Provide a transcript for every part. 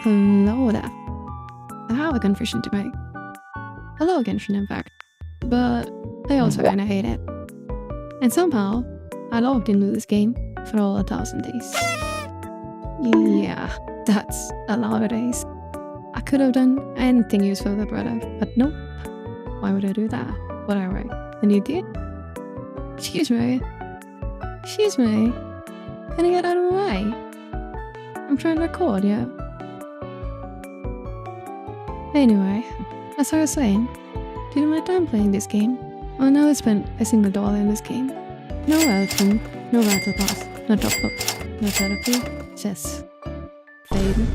Hello there. I have a confession to make. I love Genshin, in fact, but I also kinda hate it. And somehow, I logged into this game for all 1,000 days. Yeah, that's a lot of days. I could have done anything useful with Brother, but nope. Why would I do that? Whatever. And you did? Excuse me. Excuse me. Can you get out of the way? I'm trying to record, yeah. Anyway, as I was saying, do you know my time playing this game? I've never spent a single dollar in this game. No welcome, no battle pass, no top up, no therapy, just fame.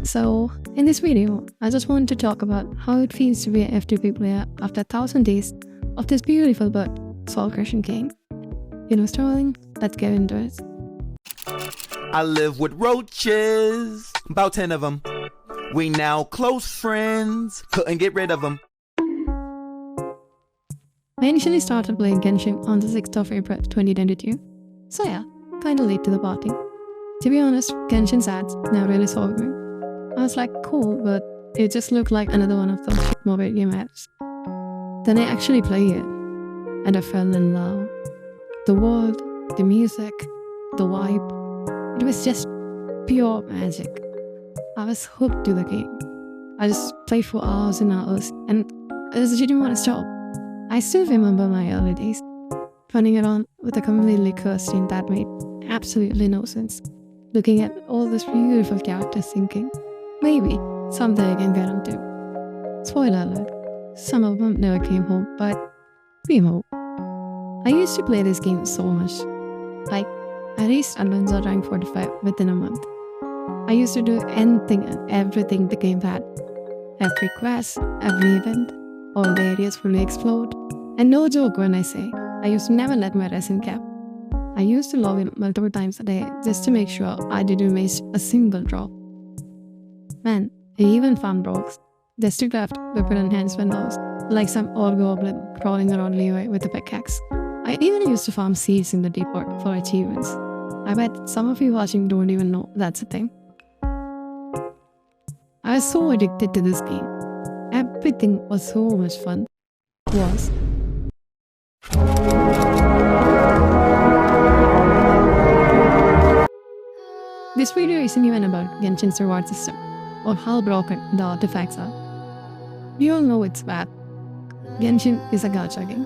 So, in this video, I just wanted to talk about how it feels to be an F2P player after 1,000 days of this beautiful but soul-crushing game. You know, Sterling, let's get into it. I live with roaches, about 10 of them. We now close friends, couldn't get rid of them. I initially started playing Genshin on the 6th of April 2022, so yeah, kinda late to the party. To be honest, Genshin's ads never really sold me. I was like, cool, but it just looked like another one of those mobile game ads. Then I actually played it, and I fell in love. The world, the music, the vibe, it was just pure magic. I was hooked to the game. I just played for hours and hours, and I just didn't want to stop. I still remember my early days, running around with a completely cursed team that made absolutely no sense. Looking at all these beautiful characters thinking, maybe someday I can get them too. Spoiler alert, some of them never came home, but we hope. I used to play this game so much. Like, I reached Adventure rank 45 within a month. I used to do anything and everything the game had. Every quest, every event, all the areas fully explored. And no joke when I say, I used to never let my resin cap. I used to log in multiple times a day just to make sure I didn't miss a single drop. Man, I even found rocks just to craft weapon enhancement doors, like some old goblin crawling around Levi with a pickaxe. I even used to farm seeds in the depot for achievements. I bet some of you watching don't even know that's a thing. I was so addicted to this game. Everything was so much fun. This video isn't even about Genshin's reward system or how broken the artifacts are. We all know it's bad. Genshin is a gacha game,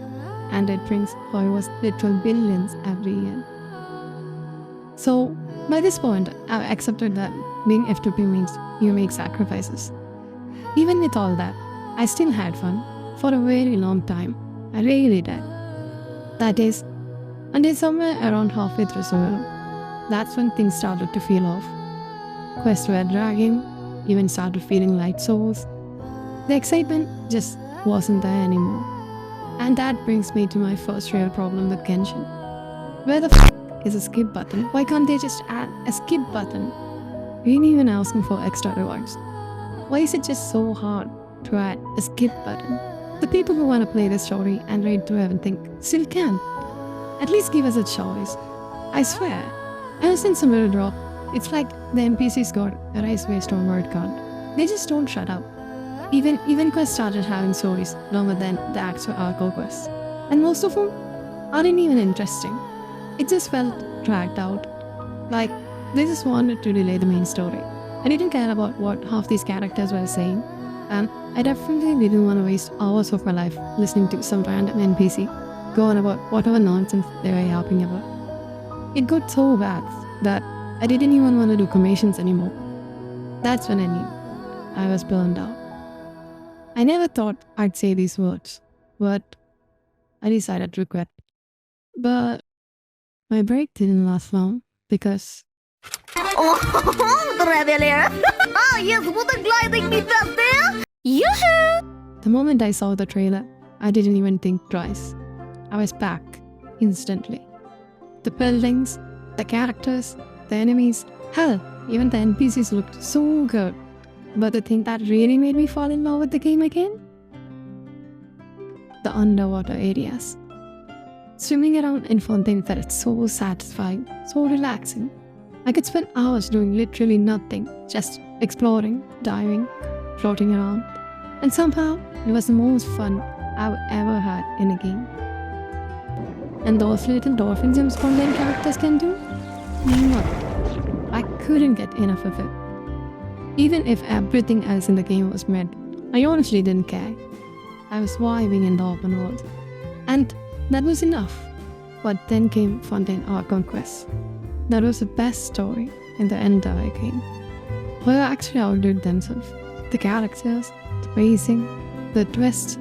and it brings followers literal billions every year. So, by this point, I've accepted that being F2P means you make sacrifices. Even with all that, I still had fun for a very long time. I really did. That is, until somewhere around halfway through solo. That's when things started to feel off. Quests were dragging, even started feeling like souls. The excitement just wasn't there anymore. And that brings me to my first real problem with Genshin. Where the f is a skip button? Why can't they just add a skip button? We ain't even asking for extra rewards. Why is it just so hard to add a skip button? The people who want to play this story and read through everything still can. At least give us a choice. I swear, ever since a middle drop, it's like the NPCs got a rice based on word count. They just don't shut up. Even quests started having stories longer than the actual hardcore quests. And most of them aren't even interesting. It just felt dragged out. Like, they just wanted to delay the main story. I didn't care about what half these characters were saying, and I definitely didn't want to waste hours of my life listening to some random NPC go on about whatever nonsense they were yapping about. It got so bad that I didn't even want to do commissions anymore. That's when I knew I was burned out. I never thought I'd say these words, but I decided to quit. But my break didn't last long because... Yes, what a gliding me fast there! Yoo-hoo! The moment I saw the trailer, I didn't even think twice. I was back, instantly. The buildings, the characters, the enemies, hell, even the NPCs looked so good. But the thing that really made me fall in love with the game again? The underwater areas. Swimming around in Fontaine felt so satisfying, so relaxing. I could spend hours doing literally nothing, just exploring, diving, floating around. And somehow, it was the most fun I've ever had in a game. And those little dolphin jumps content characters can do? Mwah. I couldn't get enough of it. Even if everything else in the game was mad, I honestly didn't care. I was vibing in the open world. And that was enough. But then came Fontaine Art Conquest. That was the best story in the entire game. Where actually outdid themselves. The characters, the pacing, the twist,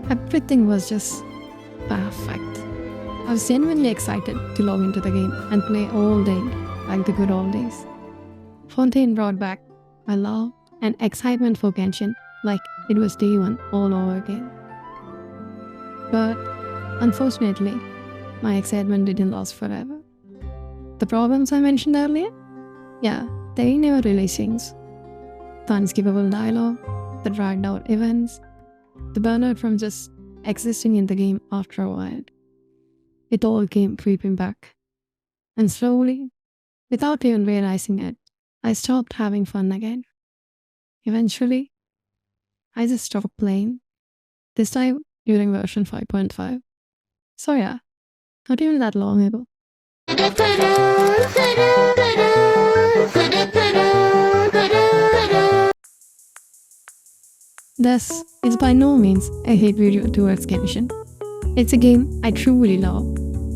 everything was just perfect. I was genuinely excited to log into the game and play all day like the good old days. Fontaine brought back my love and excitement for Genshin like it was day one all over again. But unfortunately, my excitement didn't last forever. The problems I mentioned earlier? Yeah, they never really changed. The unskippable dialogue, the dragged out events, the burnout from just existing in the game after a while. It all came creeping back. And slowly, without even realizing it, I stopped having fun again. Eventually, I just stopped playing. This time during version 5.5. So yeah, not even that long ago. This is by no means a hate video towards Genshin. It's a game I truly love,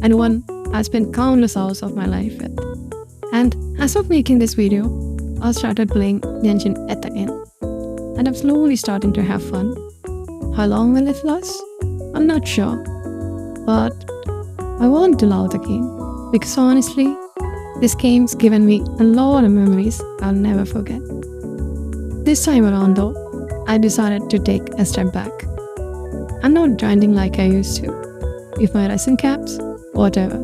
and one I've spent countless hours of my life with. And as of making this video, I started playing Genshin at the end. And I'm slowly starting to have fun. How long will it last? I'm not sure. But I want to love the game, because honestly, this game's given me a lot of memories I'll never forget. This time around though, I decided to take a step back. I'm not grinding like I used to. If my resin caps, whatever.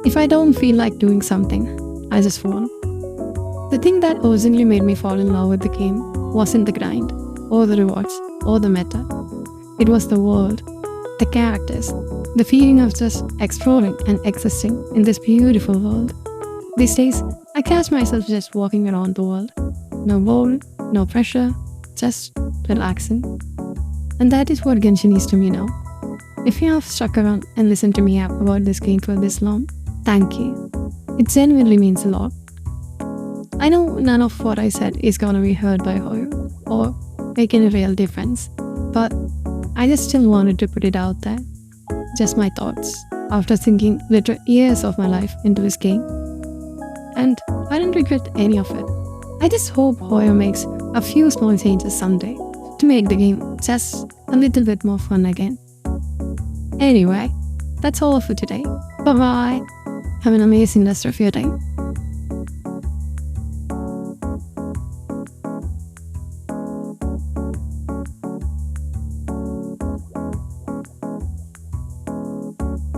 If I don't feel like doing something, I just won't. The thing that originally made me fall in love with the game wasn't the grind, or the rewards, or the meta. It was the world, the characters, the feeling of just exploring and existing in this beautiful world. These days, I catch myself just walking around the world. No goal, no pressure, just relaxing. And that is what Genshin is to me now. If you have stuck around and listened to me out about this game for this long, thank you. It genuinely means a lot. I know none of what I said is gonna be heard by Hoyo or make any real difference, but I just still wanted to put it out there. Just my thoughts after thinking literal years of my life into this game. And I don't regret any of it. I just hope Hoyo makes a few small changes someday to make the game just a little bit more fun again. Anyway, that's all for today. Bye bye. Have an amazing rest of your day.